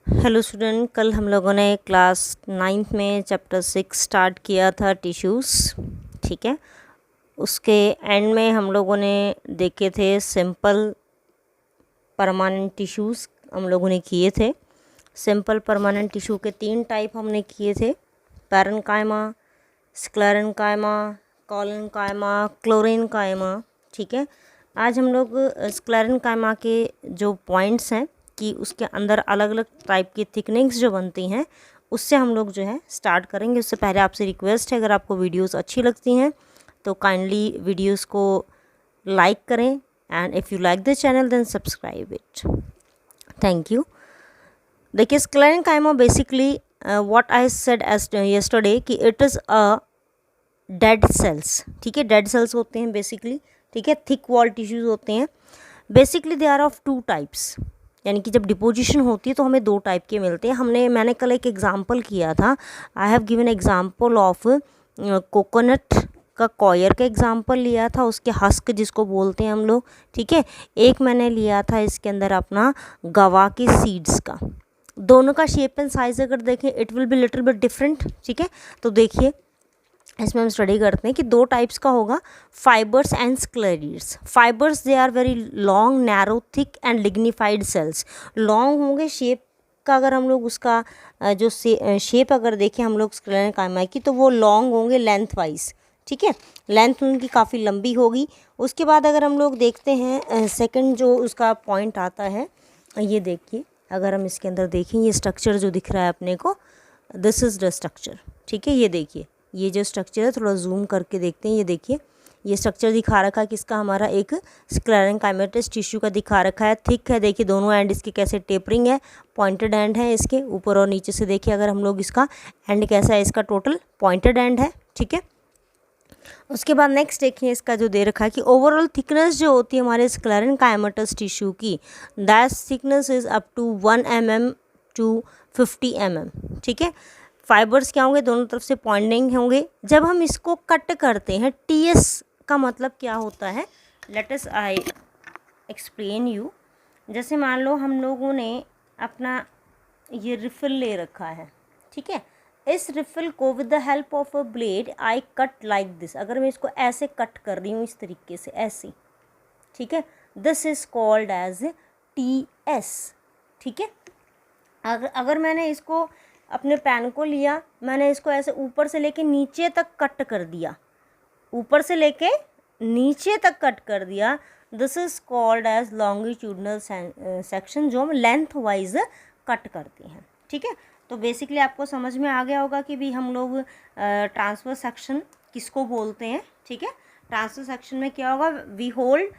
Hello student, कल हम लोगों ने क्लास 9th में चैप्टर 6 स्टार्ट किया था टिश्यूज़। ठीक है, उसके एंड में हम लोगों ने देखे थे सिंपल परमानेंट टिश्यूज़ हम लोगों ने किए थे। सिंपल परमानेंट टिश्यू के 3 टाइप हमने किए थे, पैरेन्काइमा, स्क्लेरेन्काइमा, कोलेन्काइमा, क्लोरेन्काइमा। ठीक है, आज हम लोग स्क्लेरेन्काइमा के जो पॉइंट्स हैं कि उसके अंदर अलग अलग टाइप की थिकनिंग्स जो बनती हैं उससे हम लोग जो है स्टार्ट करेंगे। उससे पहले आपसे रिक्वेस्ट है, अगर आपको वीडियोस अच्छी लगती हैं तो काइंडली वीडियोस को लाइक करें and if you like the channel then subscribe it. Thank you. देखिए, sclerenchyma basically what I said as yesterday कि it is a dead cells. ठीक है, डेड सेल्स होते हैं बेसिकली। ठीक है, थिक वॉल टिश्यूज़ होते हैं। Basically they are of 2 types, यानी कि जब डिपोजिशन होती है तो हमें 2 टाइप के मिलते हैं। मैंने कल एक एग्जांपल किया था। I have given example of coconut का कॉयर का एग्जांपल लिया था, उसके हस्क जिसको बोलते हैं हम लोग। ठीक है, एक मैंने लिया था इसके अंदर अपना गवा के सीड्स का। दोनों का शेप एंड साइज अगर देखें it will be little bit different. ठीक है, तो देखिए इसमें हम स्टडी करते हैं कि 2 टाइप्स का होगा, fibres and sclereids. Fibres they are very long, narrow, thick and lignified cells. Long होंगे शेप का, अगर हम लोग उसका जो शेप अगर देखें हम लोग स्क्लेरेन्काइमा की, तो वो लॉन्ग होंगे लेंथ वाइज। ठीक है, लेंथ उनकी काफ़ी लंबी होगी। उसके बाद अगर हम लोग देखते हैं सेकंड जो उसका पॉइंट आता है, ये देखिए, अगर हम इसके अंदर देखें ये स्ट्रक्चर जो दिख रहा है अपने को, दिस इज़ द स्ट्रक्चर। ठीक है, ये देखिए, ये जो स्ट्रक्चर है थोड़ा जूम करके देखते हैं। ये देखिए, ये स्ट्रक्चर दिखा रखा है किसका, हमारा एक स्क्लेरेन्काइमेटस टिश्यू का दिखा रखा है। थिक है, देखिए दोनों एंड इसके कैसे टेपरिंग है, पॉइंटेड एंड है इसके ऊपर और नीचे से। देखिए अगर हम लोग इसका एंड कैसा है, इसका टोटल पॉइंटेड एंड है। ठीक है, उसके बाद नेक्स्ट देखिए इसका जो दे रखा है कि ओवरऑल थिकनेस जो होती है हमारे स्क्लेरेन्काइमेटस टिश्यू की, that thickness is up to 1 mm to 50 mm। ठीक है, फाइबर्स क्या होंगे, दोनों तरफ से पॉइंटिंग होंगे। जब हम इसको कट करते हैं, टीएस का मतलब क्या होता है, let us I explain you. जैसे मान लो हम लोगों ने अपना ये रिफिल ले रखा है। ठीक है, इस रिफिल को with the help of a blade I cut like this. अगर मैं इसको ऐसे कट कर रही हूँ, इस तरीके से ऐसे, ठीक है, this is called as TS. ठीक है, अगर मैंने इसको अपने पेन को लिया, मैंने इसको ऐसे ऊपर से लेके नीचे तक कट कर दिया, ऊपर से लेके नीचे तक कट कर दिया, this is called as longitudinal section, जो हम लेंथ वाइज कट करते हैं। ठीक है, तो बेसिकली आपको समझ में आ गया होगा कि भी हम लोग ट्रांसफर सेक्शन किसको बोलते हैं। ठीक है, ट्रांसफर सेक्शन में क्या होगा, we hold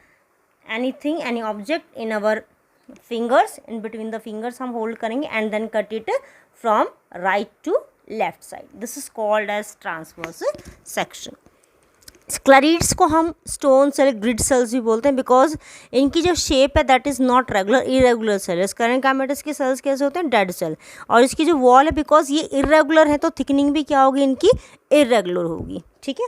anything, any object in our fingers, in between the fingers हम होल्ड करेंगे and then cut it from right to left side. This is called as transverse section. Sclereids को हम stone cell, grid sales भी बोलते हैं, because इनकी जो shape है that is not regular, irregular cell. Sclerenchymatous के सेल्स कैसे होते हैं, डेड सेल। और इसकी जो वॉल है, बिकॉज ये इरेगुलर है तो थिकनिंग भी क्या होगी इनकी, इरेगुलर होगी। ठीक है,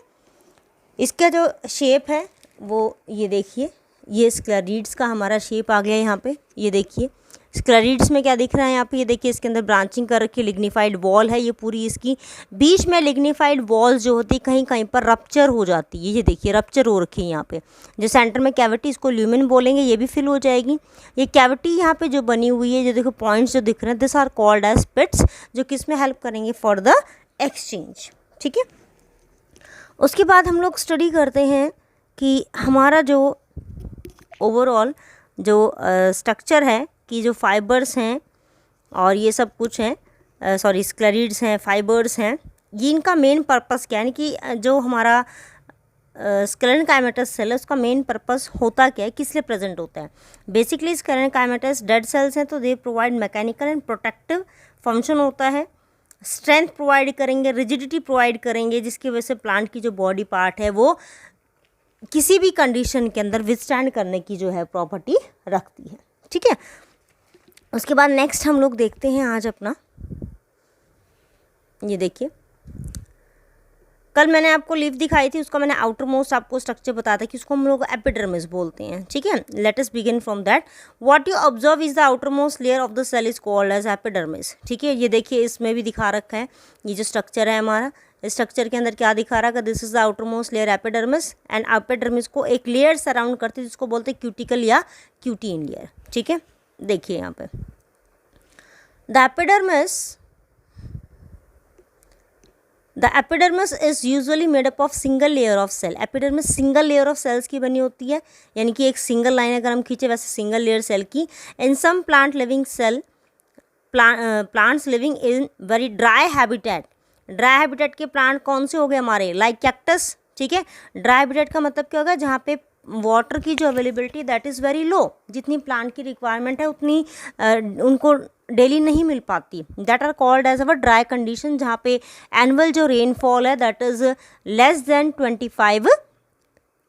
इसका जो शेप है वो ये देखिए, ये स्क्लेरिड्स का हमारा शेप आ गया यहाँ पे। ये देखिए स्क्लेरिड्स में क्या दिख रहा है यहाँ पे, ये देखिए इसके अंदर ब्रांचिंग कर रखी लिग्निफाइड वॉल है, ये पूरी इसकी बीच में लिग्निफाइड वॉल जो होती है कहीं कहीं पर रप्चर हो जाती है। ये देखिए रप्चर हो रखी है यहाँ पे, जो सेंटर में कैविटी, इसको ल्यूमेन बोलेंगे, ये भी फिल हो जाएगी। ये कैविटी यहाँ पे जो बनी हुई है, जो देखो पॉइंट्स जो दिख रहे हैं, दिस आर कॉल्ड एज पिट्स, जो किस में हेल्प करेंगे, फॉर द एक्सचेंज। ठीक है, उसके बाद हम लोग स्टडी करते हैं कि हमारा जो ओवरऑल जो स्ट्रक्चर है कि जो फाइबर्स हैं और ये सब कुछ हैं, सॉरी स्क्लेरिड्स हैं, फाइबर्स हैं, ये इनका मेन पर्पस क्या है, यानी कि जो हमारा स्क्लेरेन्काइमेटस सेल है उसका मेन पर्पस होता क्या है, किस लिए प्रेजेंट होता है। बेसिकली स्क्लेरेन्काइमेटस डेड सेल्स हैं तो they provide mechanical and protective function होता है। स्ट्रेंथ प्रोवाइड करेंगे, रिजिडिटी प्रोवाइड करेंगे, जिसकी वजह से प्लांट की जो बॉडी पार्ट है वो किसी भी कंडीशन के अंदर विथस्टैंड करने की जो है प्रॉपर्टी रखती है। ठीक है, उसके बाद नेक्स्ट हम लोग देखते हैं आज अपना, ये देखिए कल मैंने आपको लीफ दिखाई थी, उसका मैंने आउटर मोस्ट आपको स्ट्रक्चर बताया था कि उसको हम लोग एपिडर्मिस बोलते हैं, ठीक है। Let us begin from that. What you observe is the outer most layer of the cell is called as epidermis, ठीक है। ये देखिए इसमें भी दिखा रखा है, ये जो स्ट्रक्चर है हमारा, इस स्ट्रक्चर के अंदर क्या दिखा रहा है, this is the outer most layer epidermis, and epidermis को एक लेयर सराउंड करती है जिसको बोलते हैं क्यूटिकल या क्यूटीन लेयर, ठीक है। देखिए यहाँ पे the epidermis is usually made up of single layer of cell. Epidermis single layer of cells की बनी होती है, यानी कि एक सिंगल लाइन अगर हम खींचे वैसे सिंगल लेयर सेल की। In some plant living cell plants living in very dry habitat. Dry habitat के प्लांट कौन से हो गए हमारे, लाइक कैक्टस, ठीक है। ड्राई हैबिटेट का मतलब क्या होगा, जहाँ पे वाटर की जो availability that is very low, जितनी प्लांट की रिक्वायरमेंट है उतनी उनको डेली नहीं मिल पाती, that are called as our dry condition, जहाँ पे एनुअल जो रेनफॉल है that is less than 25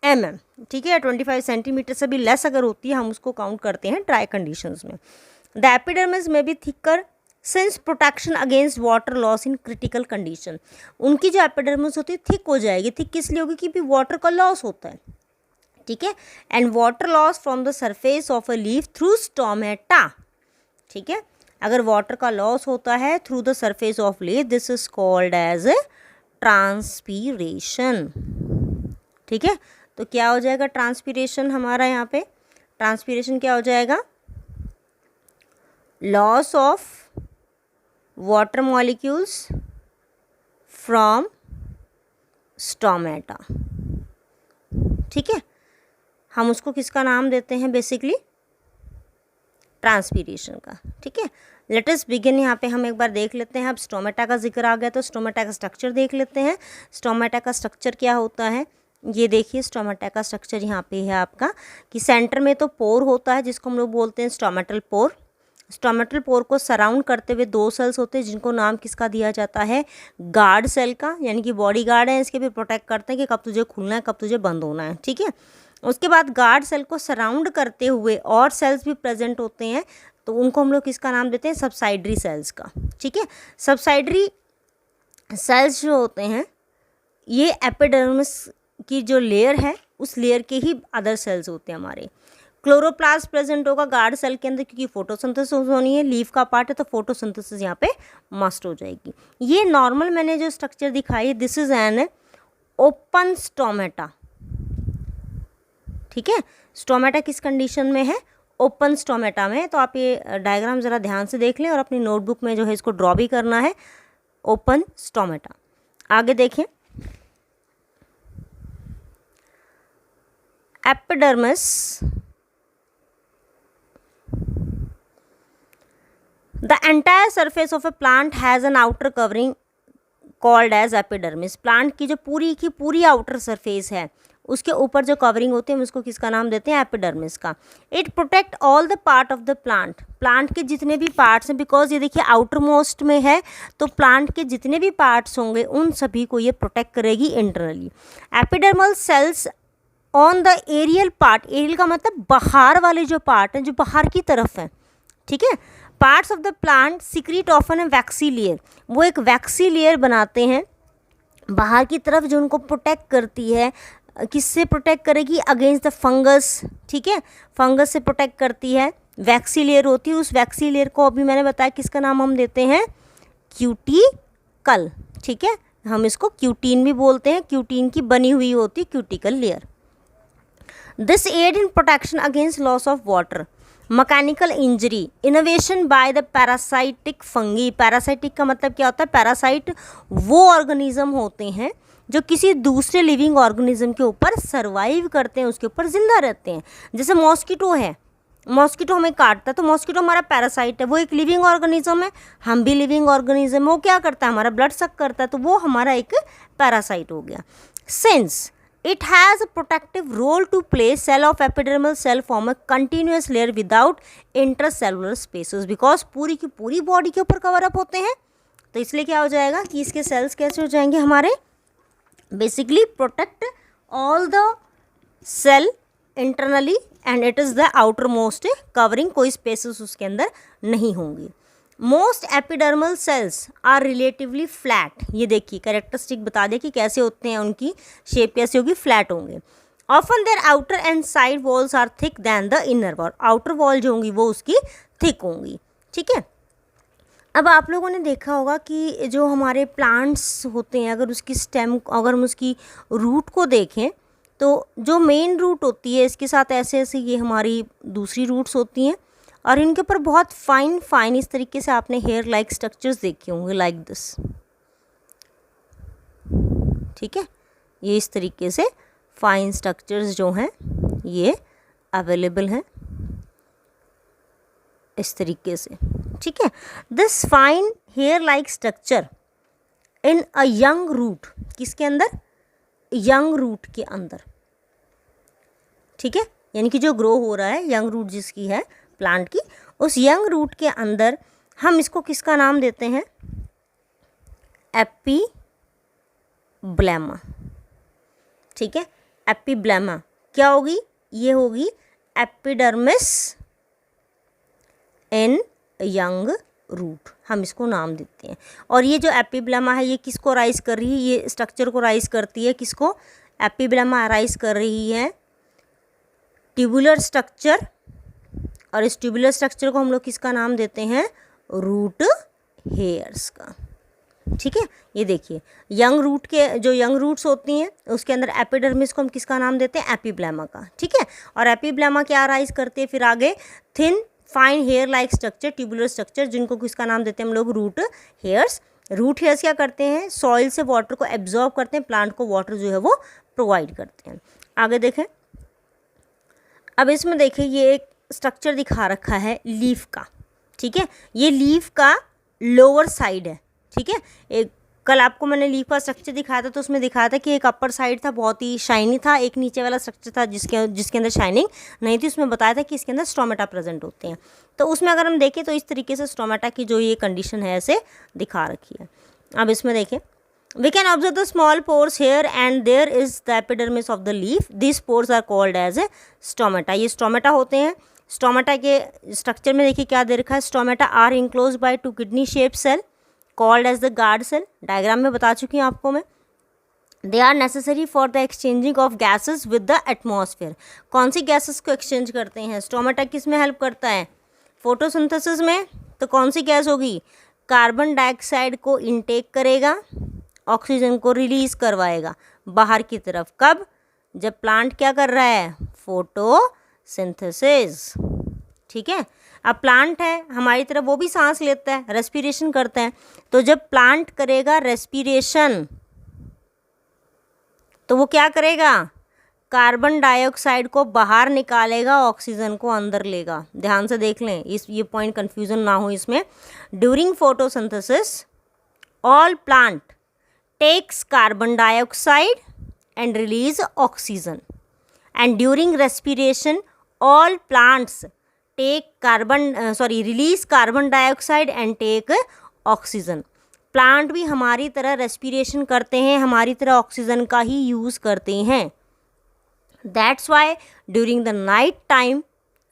mm, ठीक है। 25 सेंटीमीटर से भी लेस अगर होती है हम उसको काउंट करते हैं ड्राई कंडीशंस में। The epidermis may be thicker since protection against water loss in critical condition. उनकी जो एपिडर्मिस होती है थिक हो जाएगी। थिक किस लिए होगी, क्योंकि वाटर का लॉस होता है, ठीक है। And water loss from the surface of a leaf through stomata, ठीक है। अगर वाटर का लॉस होता है through the surface of leaf, this is called as transpiration, ठीक है। तो क्या हो जाएगा ट्रांसपीरेशन हमारा, यहाँ पे ट्रांसपीरेशन क्या हो जाएगा, loss of water molecules from stomata, ठीक है। हम उसको किसका नाम देते हैं, बेसिकली ट्रांसपीरेशन का, ठीक है। Let us begin. यहाँ पे हम एक बार देख लेते हैं, अब स्टोमेटा का जिक्र आ गया तो स्टोमेटा का स्ट्रक्चर देख लेते हैं। स्टोमेटा का स्ट्रक्चर क्या होता है, ये देखिए स्टोमेटा का स्ट्रक्चर यहाँ पे है आपका, कि सेंटर में तो पोर होता है जिसको हम लोग बोलते हैं स्टोमेटल पोर। स्टोमेटल पोर को सराउंड करते हुए 2 सेल्स होते हैं जिनको नाम किसका दिया जाता है, गार्ड सेल का, यानी कि बॉडी गार्ड है, इसके भी प्रोटेक्ट करते हैं कि कब तुझे खुलना है कब तुझे बंद होना है, ठीक है। उसके बाद गार्ड सेल को सराउंड करते हुए और सेल्स भी प्रेजेंट होते हैं, तो उनको हम लोग किसका नाम देते हैं, सबसाइडरी सेल्स का, ठीक है। सबसाइडरी सेल्स जो होते हैं ये एपिडर्मिस की जो लेयर है उस लेयर के ही अदर सेल्स होते हैं हमारे। क्लोरोप्लास्ट प्रेजेंट होगा गार्ड सेल के अंदर, क्योंकि फोटोसिंथेसिस होनी है, लीफ का पार्ट है तो फोटोसिंथेसिस यहाँ पे मस्ट हो जाएगी। ये नॉर्मल मैंने जो स्ट्रक्चर दिखाई, this is an open stomata, ठीक है। स्टोमेटा किस कंडीशन में है, ओपन स्टोमेटा में। तो आप ये डायग्राम ज़रा ध्यान से देख लें और अपनी नोटबुक में जो है इसको ड्रॉ भी करना है, ओपन स्टोमेटा। आगे देखें, epidermis, the entire surface of a plant has an outer covering called as epidermis. Plant की जो पूरी की पूरी आउटर सरफेस है उसके ऊपर जो कवरिंग होती है हम उसको किसका नाम देते हैं, एपिडर्मिस का। It protect all the part of the plant, plant के जितने भी पार्ट्स हैं, बिकॉज ये देखिए आउटर मोस्ट में है तो प्लांट के जितने भी पार्ट्स होंगे उन सभी को ये प्रोटेक्ट करेगी internally. Epidermal cells on the aerial part, aerial का मतलब बाहर वाले जो पार्ट हैं जो बाहर की तरफ हैं, ठीक है। Parts of the plant secrete often A waxy layer, वो एक वैक्सी लेयर बनाते हैं बाहर की तरफ जो उनको प्रोटेक्ट करती है। किससे प्रोटेक्ट करेगी, अगेंस्ट द फंगस, ठीक है, फंगस से प्रोटेक्ट करती है। वैक्सी लेयर होती है, उस वैक्सी लेयर को अभी मैंने बताया किसका नाम हम देते हैं, क्यूटिकल, ठीक है। हम इसको क्यूटीन भी बोलते हैं, क्यूटीन की बनी हुई होती है cuticle layer. This aid in protection against loss of water, mechanical injury, innovation by the parasitic fungi. Parasitic का मतलब क्या होता है, पैरासाइट वो ऑर्गेनिज्म होते हैं जो किसी दूसरे लिविंग ऑर्गेनिज्म के ऊपर सर्वाइव करते हैं, उसके ऊपर जिंदा रहते हैं। जैसे मॉस्किटो है, मॉस्किटो हमें काटता है तो मॉस्किटो हमारा पैरासाइट है, वो एक लिविंग ऑर्गेनिज्म है, हम भी लिविंग ऑर्गेनिज्म, वो क्या करता है, हमारा ब्लड सक करता है, तो वो हमारा एक पैरासाइट हो गया। Since it has a protective role to play, cell of epidermal cell form a continuous layer without intercellular spaces, because पूरी की पूरी बॉडी के ऊपर कवर अप होते हैं, तो इसलिए क्या हो जाएगा कि इसके सेल्स कैसे हो जाएंगे हमारे, basically protect all the cell internally and it is the outer most covering, कोई स्पेसेस उसके अंदर नहीं होंगी। Most epidermal cells are relatively flat, ये देखिए कैरेक्टरिस्टिक बता दिया कि कैसे होते हैं, उनकी शेप कैसे होगी, फ्लैट होंगे। Often their outer and side walls are thick than the inner wall, outer wall जो होंगी वो उसकी थिक होंगी, ठीक है। अब आप लोगों ने देखा होगा कि जो हमारे प्लांट्स होते हैं, अगर उसकी स्टेम, अगर हम उसकी रूट को देखें तो जो मेन रूट होती है इसके साथ ऐसे ऐसे ये हमारी दूसरी रूट्स होती हैं, और इनके ऊपर बहुत फाइन फाइन इस तरीके से आपने हेयर लाइक स्ट्रक्चर्स देखे होंगे, लाइक दिस, ठीक है। ये इस तरीके से फाइन स्ट्रक्चर्स जो हैं ये अवेलेबल हैं इस तरीके से, ठीक है। This fine hair like structure in a young root, किसके अंदर, यंग रूट के अंदर, ठीक है, यानी कि जो ग्रो हो रहा है यंग रूट जिसकी है प्लांट की, उस यंग रूट के अंदर हम इसको किसका नाम देते हैं, एपीब्लेमा, ठीक है। एपीब्लेमा क्या होगी, ये होगी एपिडर्मिस इन यंग रूट, हम इसको नाम देते हैं। और ये जो एपीब्लेमा है ये किसको राइज कर रही है, ये स्ट्रक्चर को राइज करती है, किसको, एपीब्लेमा राइज कर रही है ट्यूबुलर स्ट्रक्चर, और इस ट्यूबुलर स्ट्रक्चर को हम लोग किसका नाम देते हैं, रूट हेयर्स का, ठीक है। ये देखिए यंग रूट के जो यंग रूट्स होती हैं उसके अंदर एपिडर्मिस को हम किसका नाम देते हैं, एपीब्लेमा का, ठीक है। और एपीब्लेमा क्या राइज करते हैं फिर आगे, thin fine hair like structure, tubular structure, जिनको किसका नाम देते हैं हम लोग, रूट हेयर्स। रूट हेयर्स क्या करते हैं, सॉइल से वाटर को एब्जॉर्ब करते हैं, प्लांट को वाटर जो है वो प्रोवाइड करते हैं। आगे देखें, अब इसमें देखिए ये एक स्ट्रक्चर दिखा रखा है लीफ का, ठीक है। ये लीफ का लोअर साइड है, ठीक है। एक कल आपको मैंने लीफ का स्ट्रक्चर दिखाया था तो उसमें दिखाया था कि एक अपर साइड था बहुत ही शाइनी था, एक नीचे वाला स्ट्रक्चर था जिसके अंदर शाइनिंग नहीं थी, उसमें बताया था कि इसके अंदर स्टोमेटा प्रेजेंट होते हैं। तो उसमें अगर हम देखें तो इस तरीके से स्टोमेटा की जो ये कंडीशन है ऐसे दिखा रखी है। अब इसमें देखें, we can observe the small pores here and there is the epidermis of the leaf, these pores are called as a stomata, ये स्टोमेटा होते हैं। स्टोमेटा के स्ट्रक्चर में देखिए क्या दे रखा है, stomata are enclose by two kidney shape cell called as the guard cell, diagram में बता चुकी हूँ आपको मैं। They are necessary for the exchanging of gases with the atmosphere, कौन सी गैसेस को एक्सचेंज करते हैं, स्टोमेटा किस में हेल्प करता है, फोटोसिंथेसिस में, तो कौन सी गैस होगी, कार्बन डाइऑक्साइड को इनटेक करेगा, ऑक्सीजन को रिलीज करवाएगा बाहर की तरफ, कब, जब प्लांट क्या कर रहा है, फोटोसिंथेसिस, ठीक है। अब प्लांट है हमारी तरफ, वो भी सांस लेता है, रेस्पिरेशन करता है, तो जब प्लांट करेगा रेस्पिरेशन तो वो क्या करेगा, कार्बन डाइऑक्साइड को बाहर निकालेगा, ऑक्सीजन को अंदर लेगा। ध्यान से देख लें, ये पॉइंट कंफ्यूजन ना हो इसमें। During photosynthesis all plant takes carbon dioxide and release oxygen, and during respiration all plants release carbon dioxide and take oxygen। Plant भी हमारी तरह रेस्पिरेशन करते हैं, हमारी तरह ऑक्सीजन का ही यूज़ करते हैं। That's why during the night time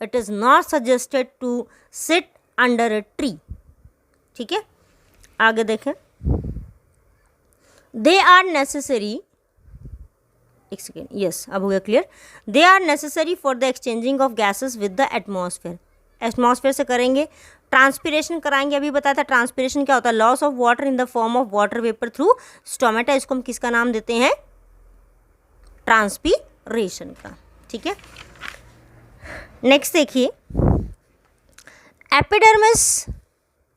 it is not suggested to sit under a tree, ठीक है। आगे देखें, दे आर नेसेसरी, एक सेकेंड, यस अब हो गया clear, they are necessary for the exchanging of gases with the atmosphere, atmosphere से करेंगे, ट्रांसपिरेशन कराएंगे, अभी बताया था ट्रांसपिरेशन क्या होता है, loss of water in the form of water vapour through stomata, इसको हम किसका नाम देते हैं, ट्रांसपीरेशन का, ठीक है। नेक्स्ट देखिए,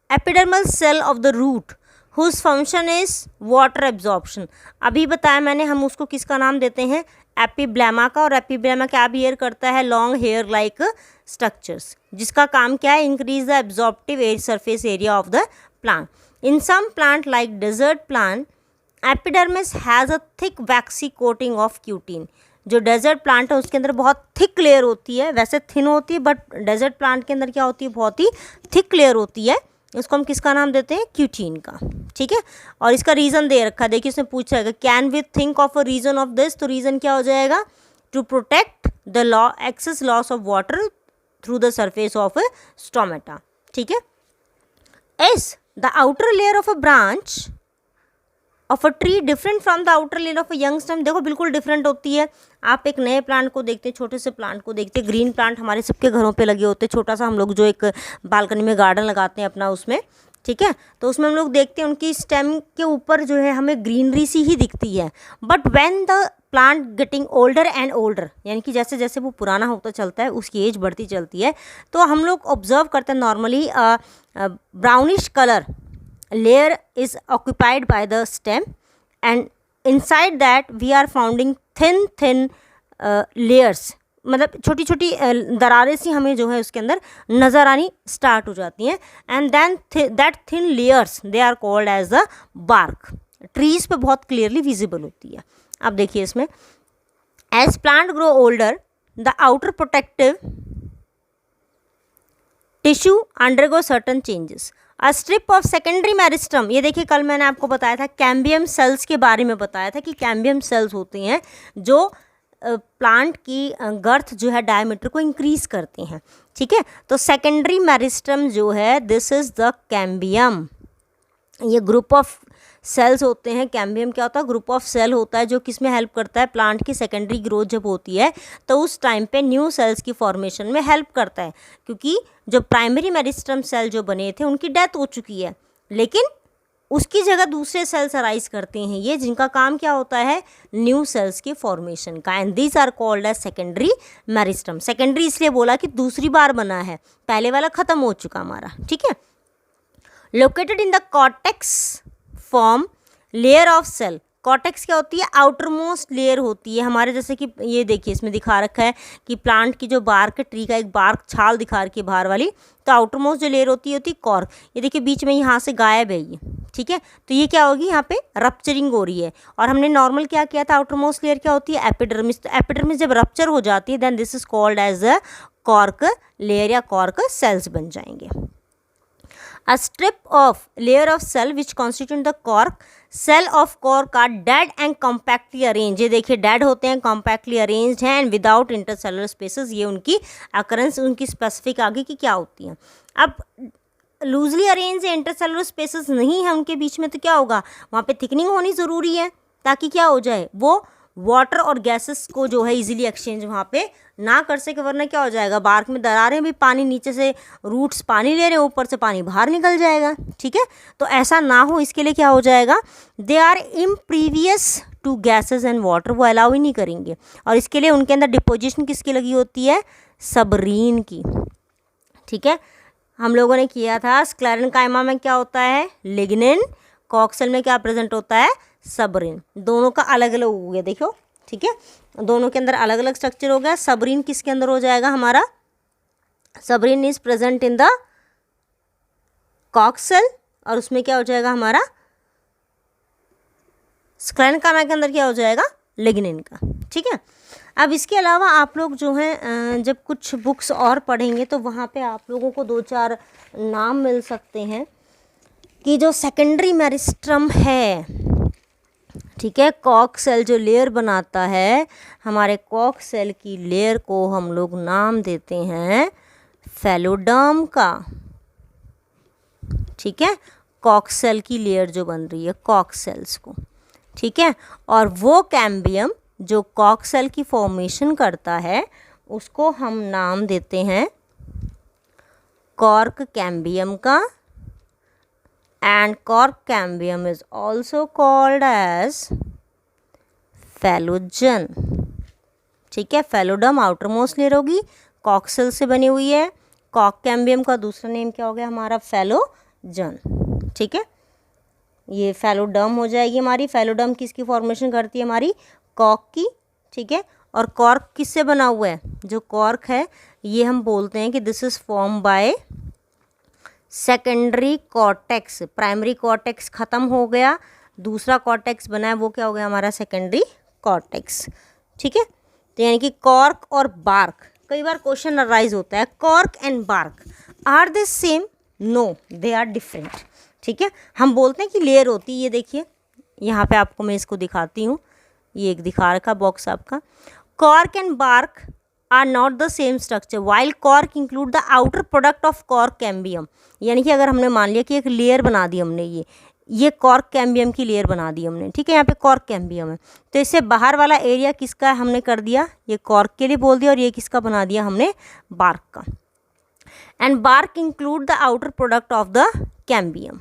epidermal cell of the root whose function is water absorption, अभी बताया मैंने, हम उसको किसका नाम देते हैं, एपीब्लेमा का। और एपीब्लेमा क्या बिहेयर करता है, लॉन्ग हेयर लाइक स्ट्रक्चर्स, जिसका काम क्या है, increase the absorptive air surface area of the plant. In some plant like desert plant epidermis has a thick waxy coating of cutin, जो डेजर्ट प्लांट है उसके अंदर बहुत थिक लेयर होती है, वैसे थिन होती है बट डेजर्ट प्लांट के अंदर क्या होती है, बहुत ही थिक लेयर होती है, उसको हम किसका नाम देते हैं, क्यूटीन का, ठीक है। और इसका रीज़न दे रखा है, देखिए उसने पूछा है can we think of a reason of this, तो रीज़न क्या हो जाएगा, to protect the excess loss of water through the surface of stomata, ठीक है। Is the outer layer of a branch of a tree different from the outer layer of a young stem. देखो बिल्कुल different होती है। आप एक नए plant को देखते हैं, छोटे से प्लांट को देखते हैं, ग्रीन प्लांट हमारे सबके घरों पे लगे होते हैं, छोटा सा हम लोग जो एक बालकनी में गार्डन लगाते हैं अपना, उसमें, ठीक है, तो उसमें हम लोग देखते हैं उनकी स्टेम के ऊपर जो है हमें ग्रीनरी सी ही दिखती है। But when the plant getting older and older, यानी कि जैसे जैसे वो पुराना होता चलता है, उसकी एज बढ़ती चलती है, तो हम लोग ऑब्जर्व करते हैं normally brownish colour layer is occupied by the stem and inside that we are finding thin layers, मतलब छोटी छोटी दरारें सी हमें जो है उसके अंदर नज़र आनी स्टार्ट हो जाती हैं। And then that thin layers they are called as the bark. Trees पे बहुत क्लियरली विजिबल होती है। अब देखिए इसमें, as plant grow older the outer protective tissue undergo certain changes. A strip of secondary meristem, ये देखिए कल मैंने आपको बताया था कैम्बियम सेल्स के बारे में बताया था कि कैम्बियम सेल्स होते हैं जो प्लांट की गर्थ जो है डायमीटर को इंक्रीज करते हैं, ठीक है। तो सेकेंडरी मेरिस्टम जो है दिस इज़ द कैम्बियम। ये ग्रुप ऑफ सेल्स होते हैं। कैम्बियम क्या होता है? ग्रुप ऑफ सेल होता है जो किस में हेल्प करता है, प्लांट की सेकेंडरी ग्रोथ जब होती है तो उस टाइम पे न्यू सेल्स की फॉर्मेशन में हेल्प करता है, क्योंकि जो प्राइमरी मेरिस्टम सेल जो बने थे उनकी डेथ हो चुकी है, लेकिन उसकी जगह दूसरे सेल्स अराइज करते हैं ये, जिनका काम क्या होता है, न्यू सेल्स की फॉर्मेशन का। And these are called as secondary meristem. Secondary इसलिए बोला कि दूसरी बार बना है, पहले वाला ख़त्म हो चुका हमारा, ठीक है। Located in the cortex form layer of cell. Cortex क्या होती है? आउटर मोस्ट लेयर होती है हमारे, जैसे कि ये देखिए इसमें दिखा रखा है कि प्लांट की जो बार्क है, ट्री का एक बार्क छाल दिखा रखी है बाहर वाली, तो आउटर मोस्ट जो लेयर होती है कॉर्क। ये देखिए बीच में यहाँ से गायब है ये, ठीक है, तो ये क्या होगी, यहाँ पे रप्चरिंग हो रही है। और हमने नॉर्मल क्या किया था, आउटर मोस्ट लेयर क्या होती है, एपिडर्मिस। तो एपिडर्मिस जब रप्चर हो जाती है then this is called as a cork layer या कॉर्क सेल्स बन जाएंगे। A strip of layer of cell which constitute the cork cell of cork are dead and compactly arranged। ये देखिए dead होते हैं, compactly arranged हैं and without intercellular spaces। ये उनकी occurrence, उनकी specific आगे की क्या होती हैं। अब लूजली अरेंज या इंटरसेलुलर स्पेसेस नहीं है उनके बीच में, तो क्या होगा, वहाँ पे थिकनिंग होनी ज़रूरी है ताकि क्या हो जाए, वो वाटर और गैसेस को जो है इजीली एक्सचेंज वहाँ पे ना कर सके, वरना क्या हो जाएगा, बार्क में दरारें भी, पानी नीचे से रूट्स पानी ले रहे हैं, ऊपर से पानी बाहर निकल जाएगा, ठीक है। तो ऐसा ना हो इसके लिए क्या हो जाएगा, they are impervious to gases and water, वो अलाउ ही नहीं करेंगे। और इसके लिए उनके अंदर डिपोजिशन किसकी लगी होती है, सबरीन की, ठीक है। हम लोगों ने किया था स्क्लेरेनकाइमा में क्या होता है, लिग्निन, कॉक्सेल में क्या प्रेजेंट होता है, सबरीन। दोनों का अलग अलग हो गया, देखो, ठीक है, दोनों के अंदर अलग अलग स्ट्रक्चर हो गया। सबरीन किसके अंदर हो जाएगा हमारा, सबरीन इज प्रेजेंट इन द कॉक्सेल, और उसमें क्या हो जाएगा हमारा, स्क्लेरेनकाइमा के अंदर क्या हो जाएगा, लिग्निन का, ठीक है। अब इसके अलावा आप लोग जो हैं जब कुछ बुक्स और पढ़ेंगे तो वहाँ पे आप लोगों को 2-4 नाम मिल सकते हैं कि जो सेकेंडरी मेरिस्टम है, ठीक है, कॉक सेल जो लेयर बनाता है, हमारे कॉक सेल की लेयर को हम लोग नाम देते हैं फेलोडर्म का, ठीक है, कॉक सेल की लेयर जो बन रही है कॉक सेल्स को, ठीक है। और वो कैम्बियम जो कॉक सेल की फॉर्मेशन करता है उसको हम नाम देते हैं कॉर्क कैम्बियम का। And cork cambium is also called as phellogen, ठीक है। फेलोडर्म आउटर मोस्ट लेयर होगी, कॉक सेल से बनी हुई है। कॉर्क कैम्बियम का दूसरा नेम क्या हो गया हमारा, फेलोजन, ठीक है। ये फेलोडर्म हो जाएगी हमारी। फेलोडर्म किसकी फॉर्मेशन करती है हमारी, कॉर्क की, ठीक है। और कॉर्क किससे बना हुआ है, जो कॉर्क है ये हम बोलते हैं कि this is form by secondary cortex. Primary cortex ख़त्म हो गया, दूसरा कॉर्टेक्स बना है, वो क्या हो गया हमारा सेकेंडरी कॉर्टेक्स, ठीक है। तो यानी कि कॉर्क और बार्क, कई बार क्वेश्चन अराइज होता है, cork and bark are the same, no they are different, ठीक है। हम बोलते हैं कि लेयर होती है, ये देखिए यहाँ पे आपको मैं इसको दिखाती हूँ, ये एक दिखा रखा बॉक्स आपका। Cork and bark are not the same structure while cork include the outer product of cork cambium. यानी कि अगर हमने मान लिया कि एक लेयर बना दी हमने, ये कॉर्क कैम्बियम की लेयर बना दी हमने, ठीक है, यहाँ पे कॉर्क कैम्बियम है, तो इससे बाहर वाला एरिया किसका हमने कर दिया, ये कॉर्क के लिए बोल दिया, और ये किसका बना दिया हमने, बार्क का। And bark include the outer product of the cambium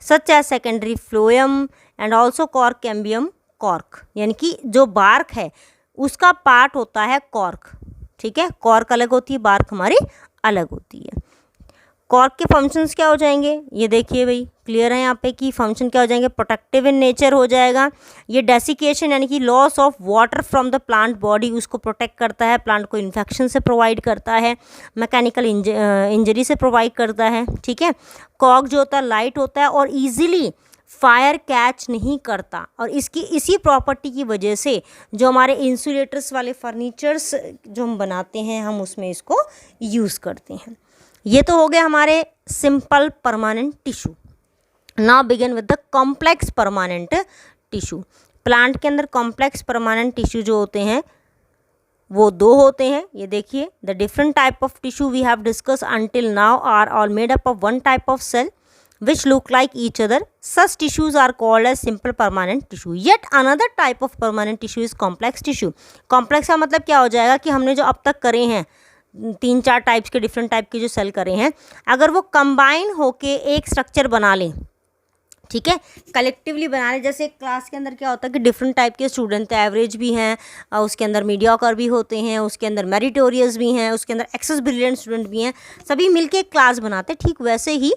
such as secondary phloem and also cork cambium cork. यानी कि जो बार्क है उसका पार्ट होता है कॉर्क, ठीक है, कॉर्क अलग होती है, बार्क हमारी अलग होती है। कॉर्क के फंक्शंस क्या हो जाएंगे, ये देखिए भाई क्लियर है यहाँ पे कि फंक्शन क्या हो जाएंगे, प्रोटेक्टिव इन नेचर हो जाएगा। ये डेसिकेशन यानी कि loss of water from the plant body, उसको प्रोटेक्ट करता है, प्लांट को इन्फेक्शन से प्रोवाइड करता है, मैकेनिकल इंजरी से प्रोवाइड करता है, ठीक है। कॉर्क जो होता है लाइट होता है और ईजिली फायर कैच नहीं करता, और इसकी इसी प्रॉपर्टी की वजह से जो हमारे इंसुलेटर्स वाले फर्नीचर्स जो हम बनाते हैं, हम उसमें इसको यूज़ करते हैं। ये तो हो गया हमारे simple permanent tissue. Now begin with the complex permanent tissue. Plant के अंदर कॉम्प्लेक्स परमानेंट टिश्यू जो होते हैं वो दो होते हैं। ये देखिए, the different type of tissue we have discuss until now are all made up of one type of cell which look like each other. Such tissues are called as simple permanent tissue. Yet another type of permanent tissue is complex tissue. Complex का मतलब क्या हो जाएगा कि हमने जो अब तक करे हैं 3-4 टाइप्स के डिफरेंट टाइप के जो सेल करे हैं, अगर वो कंबाइन होके एक स्ट्रक्चर बना लें, ठीक है, कलेक्टिवली बना लें। जैसे क्लास के अंदर क्या होता है कि डिफरेंट टाइप के स्टूडेंट एवरेज भी हैं, उसके अंदर मीडियोकर भी होते हैं, उसके अंदर मेरिटोरियस भी हैं, उसके अंदर एक्सेस ब्रिलियंट स्टूडेंट भी हैं, सभी मिलके एक क्लास बनाते हैं। ठीक वैसे ही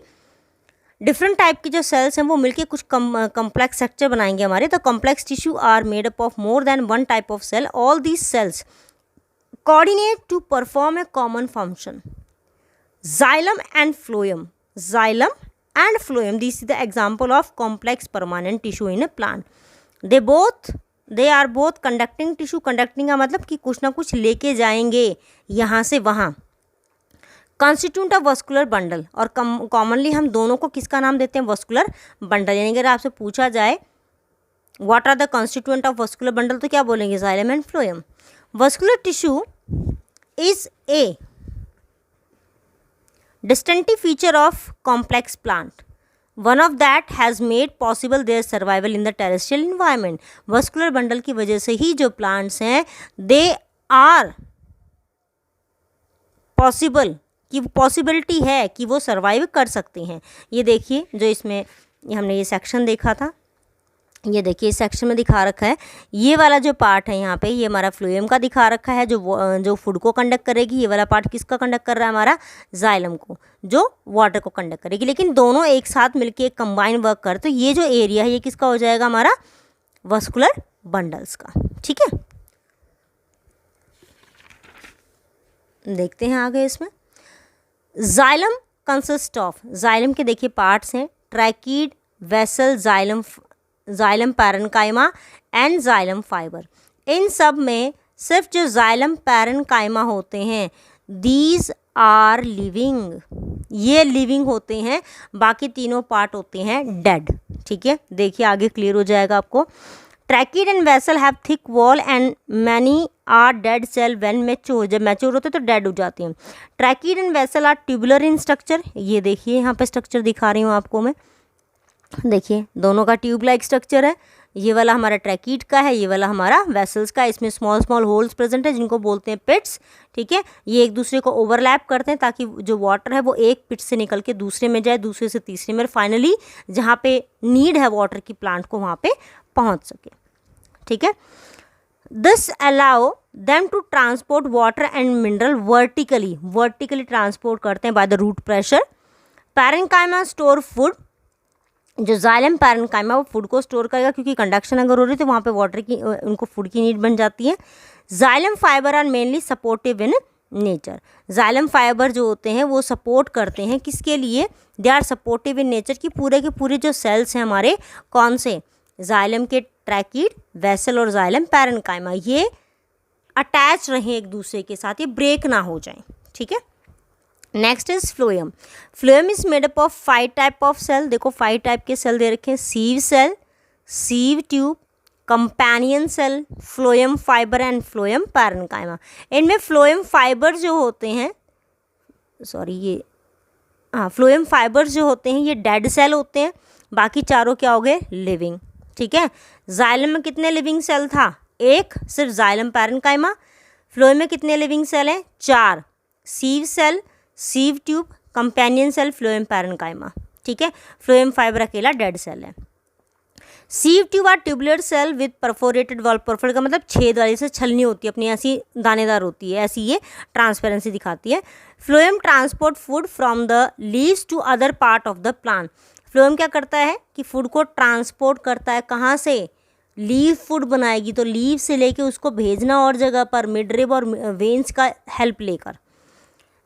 डिफरेंट टाइप के जो सेल्स हैं वो मिलके कुछ कम्प्लेक्स स्ट्रक्चर बनाएंगे हमारे। The complex tissue are made up of more than one type of cell. All these cells coordinate to perform a common function. Xylem and phloem. Xylem and phloem. This is the example of complex permanent tissue in a plant. They are both conducting tissue. Conducting का मतलब कि कुछ ना कुछ लेके जाएंगे यहाँ से वहाँ। कॉन्स्टिट्यूंट ऑफ वस्कुलर बंडल, और कॉमनली हम दोनों को किसका नाम देते हैं, वस्कुलर बंडल। यानी अगर आपसे पूछा जाए what are the constituent of vascular bundle तो क्या बोलेंगे, xylem and phloem. Vascular tissue is a distinctive feature of complex plant, one of that has made possible their survival in the terrestrial environment. Vascular bundle की वजह से ही जो plants हैं they are possible, कि possibility है कि वो survive कर सकते हैं। ये देखिए जो इसमें हमने ये सेक्शन देखा था, ये देखिए इस सेक्शन में दिखा रखा है, ये वाला जो पार्ट है यहाँ पे ये हमारा फ्लोएम का दिखा रखा है, जो फूड को कंडक्ट करेगी। ये वाला पार्ट किसका कंडक्ट कर रहा है, हमारा जाइलम को, जो वाटर को कंडक्ट करेगी। लेकिन दोनों एक साथ मिलके एक कंबाइन वर्क कर, तो ये जो एरिया है ये किसका हो जाएगा, हमारा वस्कुलर बंडल्स का। ठीक है, देखते हैं आगे इसमें। जाइलम कंसिस्ट ऑफ, जाइलम के देखिए पार्ट्स हैं, tracheid, vessel, xylem parenchyma and xylem fibre. इन सब में सिर्फ जो जाइलम पैरेन्काइमा होते हैं दीज आर लिविंग, ये लिविंग होते हैं, बाकी तीनों पार्ट होते हैं डेड। ठीक है, देखिए आगे क्लियर हो जाएगा आपको। Tracheid and vessel have thick wall and many are dead cell when mature, जब मैच्योर होते हैं तो डेड हो जाते हैं। Tracheid and vessel are tubular in structure, ये देखिए यहाँ पे स्ट्रक्चर दिखा रही हूँ आपको मैं, देखिए दोनों का ट्यूब लाइक स्ट्रक्चर है। ये वाला हमारा ट्रैकीड का है, ये वाला हमारा वेसल्स का है। इसमें स्मॉल स्मॉल होल्स प्रेजेंट है जिनको बोलते हैं पिट्स। ठीक है, ये एक दूसरे को ओवरलैप करते हैं ताकि जो वाटर है वो एक पिट से निकल के दूसरे में जाए, दूसरे से तीसरे में, फाइनली जहाँ पे नीड है वाटर की प्लांट को वहाँ पे पहुँच सके। ठीक है, this allow them to transport water and mineral vertically transport करते हैं by the root pressure. Parenchyma store food, जो जाइलम पैरेन्काइमा वो फूड को स्टोर करेगा, क्योंकि कंडक्शन अगर हो रही है तो वहाँ पे वाटर की, उनको फूड की नीड बन जाती है। Xylem fibre are mainly supportive in nature, xylem fibre जो होते हैं वो सपोर्ट करते हैं, किसके लिए, they are supportive in nature, की पूरे के पूरे जो सेल्स हैं हमारे, कौन से, जाइलम के, ट्रैकीड, वेसल और जाइलम पैरेन्काइमा, ये अटैच रहें एक दूसरे के साथ, ये ब्रेक ना हो जाएं। ठीक है, next is phloem. Phloem is made up of 5 type of cell. देखो 5 टाइप के सेल दे रखे हैं, sieve cell, sieve tube, companion cell, phloem fibre and phloem parenchyma. इनमें फ्लोएम फाइबर जो होते हैं, फ्लोएम फाइबर्स जो होते हैं ये डेड सेल होते हैं, बाकी चारों क्या हो गए, लिविंग। ठीक है, जाइलम में कितने लिविंग सेल था, एक, सिर्फ जाइलम पैरेन्काइमा। फ्लोएम में कितने लिविंग सेल हैं, 4, sieve cell, sieve tube, companion cell, phloem parenchyma. ठीक है, फ्लोएम फाइबर अकेला डेड सेल है। Sieve tube are tubular cell with perforated wall, perforate का मतलब छेद वाली से छलनी होती है अपनी, ऐसी दानेदार होती है, ऐसी ये ट्रांसपेरेंसी दिखाती है। Phloem transport food from the leaves to other part of the plant. Phloem क्या करता है कि फूड को ट्रांसपोर्ट करता है, कहाँ से, लीव फूड बनाएगी तो लीव से लेके उसको भेजना और जगह पर, मिडरिब और वेन्स का हेल्प लेकर।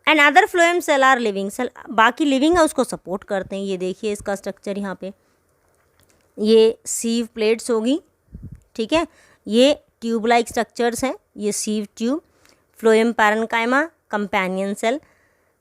And other phloem cell are living cell, बाकी लिविंग है उसको सपोर्ट करते हैं। ये देखिए इसका स्ट्रक्चर यहाँ पे, ये सीव प्लेट्स होगी। ठीक है, ये ट्यूब लाइक स्ट्रक्चर्स हैं, ये sieve tube, phloem parenchyma, companion cell.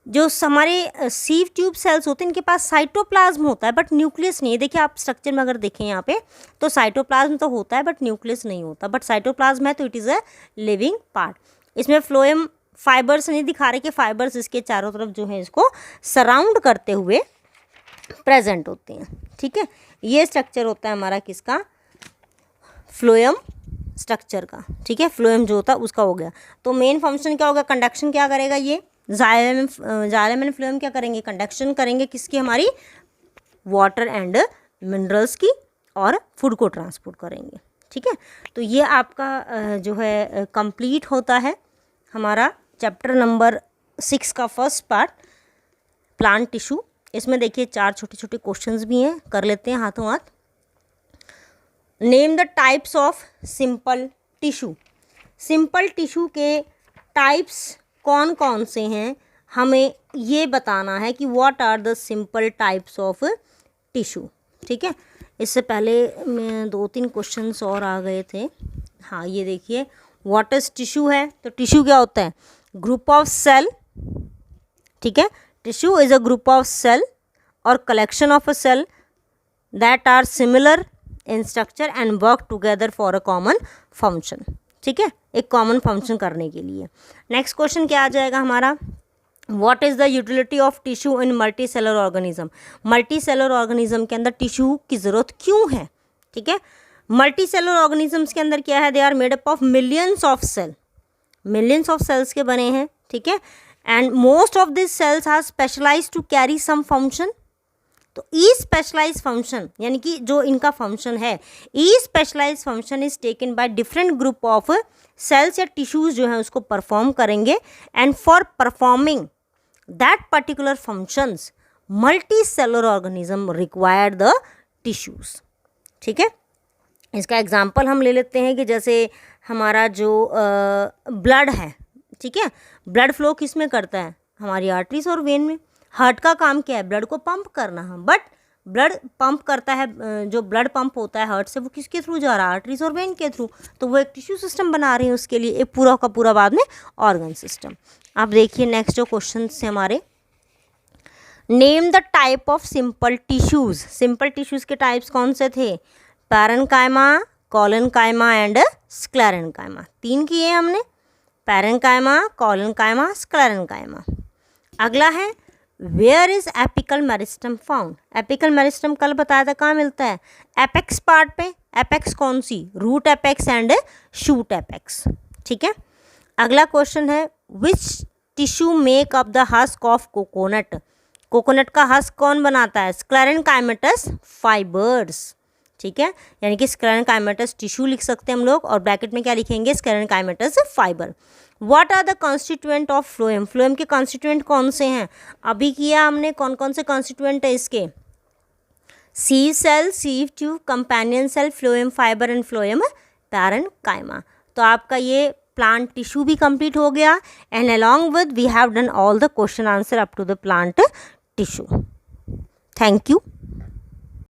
जो हमारे सीव ट्यूब सेल्स होते हैं इनके पास साइटोप्लाज्म होता है बट न्यूक्लियस नहीं है। देखिए आप स्ट्रक्चर में अगर देखें यहाँ पे तो साइटोप्लाज्म तो होता है बट न्यूक्लियस नहीं होता, बट साइटोप्लाज्म है तो it is a living part. इसमें फ्लोएम फाइबर्स नहीं दिखा रहे कि फाइबर्स इसके चारों तरफ जो है इसको सराउंड करते हुए प्रेजेंट होते हैं। ठीक है, ये स्ट्रक्चर होता है हमारा किसका, फ्लोएम स्ट्रक्चर का। ठीक है, फ्लोएम जो होता है उसका हो गया। तो मेन फंक्शन क्या होगा, कंडक्शन क्या करेगा, ये जाइलम एंड फ्लोएम क्या करेंगे, कंडक्शन करेंगे किसकी, हमारी वाटर एंड मिनरल्स की, और फूड को ट्रांसपोर्ट करेंगे। ठीक है, तो ये आपका जो है कंप्लीट होता है हमारा चैप्टर नंबर 6 का फर्स्ट पार्ट, प्लांट टिश्यू। इसमें देखिए 4 छोटे छोटे क्वेश्चंस भी हैं, कर लेते हैं हाथों हाथ। Name the types of simple tissue. Simple tissue के टाइप्स कौन कौन से हैं, हमें ये बताना है कि what are the simple types of tissue. ठीक है, इससे पहले में 2-3 क्वेश्चंस और आ गए थे। हाँ, ये देखिए व्हाट इज टिश्यू है, तो टिश्यू क्या होता है, ग्रुप ऑफ सेल। ठीक है, tissue is a group of cell और collection of a cell that are similar in structure and work together for a common function. ठीक है, एक कॉमन फंक्शन करने के लिए। नेक्स्ट क्वेश्चन क्या आ जाएगा हमारा, what is the utility of tissue in multi cellular organism. Multi cellular organism के अंदर टिश्यू की ज़रूरत क्यों है। ठीक है, मल्टी सेलर ऑर्गेनिजम्स के अंदर क्या है, they are made up of millions of cell, millions of cells के बने हैं। ठीक है, and most of this cells are specialise to carry some function. तो ई स्पेशलाइज फंक्शन यानी कि जो इनका फंक्शन है, ई specialise function is taken by different group of cells या टिश्यूज जो हैं उसको परफॉर्म करेंगे। And for performing that particular functions multicellular organism require the tissues. ठीक है, इसका एग्जाम्पल हम ले लेते हैं कि जैसे हमारा जो ब्लड है, ठीक है, ब्लड फ्लो किस में करता है, हमारी आर्टरीज और वेन में। हार्ट का काम क्या है, ब्लड को पंप करना है, बट ब्लड पंप करता है, जो ब्लड पंप होता है हार्ट से वो किसके थ्रू जा रहा है, आर्टरीज और वेन के थ्रू। तो वो एक टिश्यू सिस्टम बना रहे हैं उसके लिए, एक पूरा का पूरा बाद में ऑर्गन सिस्टम। आप देखिए नेक्स्ट जो क्वेश्चन से हमारे, name the type of simple tissues. Simple tissues के टाइप्स कौन से थे, पैरेन्काइमा, कोलेनकाइमा एंड स्क्लेरेन्काइमा। 3 किए हमने, पैरेन्काइमा, कोलेनकाइमा, स्क्लेरेन्काइमा। अगला है where is apical meristem found. Apical meristem कल बताया था कहाँ मिलता है, एपेक्स पार्ट पे। एपेक्स कौन सी, root apex and shoot apex. ठीक है, अगला क्वेश्चन है which tissue make up the husk of coconut. Coconut का हस्क कौन बनाता है, स्क्लेरेन्काइमेटस फाइबर्स। ठीक है, यानी कि स्क्लेरेन्काइमेटस टिश्यू लिख सकते हैं हम लोग, और ब्रैकेट में क्या लिखेंगे, sclerenchymatous fibre. What are the constituent of phloem. Phloem के कॉन्स्टिट्यूएंट कौन से हैं, अभी किया हमने, कौन कौन से कॉन्स्टिट्यूएंट है इसके, sieve cell, sieve tube, companion cell, phloem fibre and phloem parenchyma. तो आपका ये प्लांट टिश्यू भी कंप्लीट हो गया, and along with we have done all the question answer up to the plant tissue. Thank you.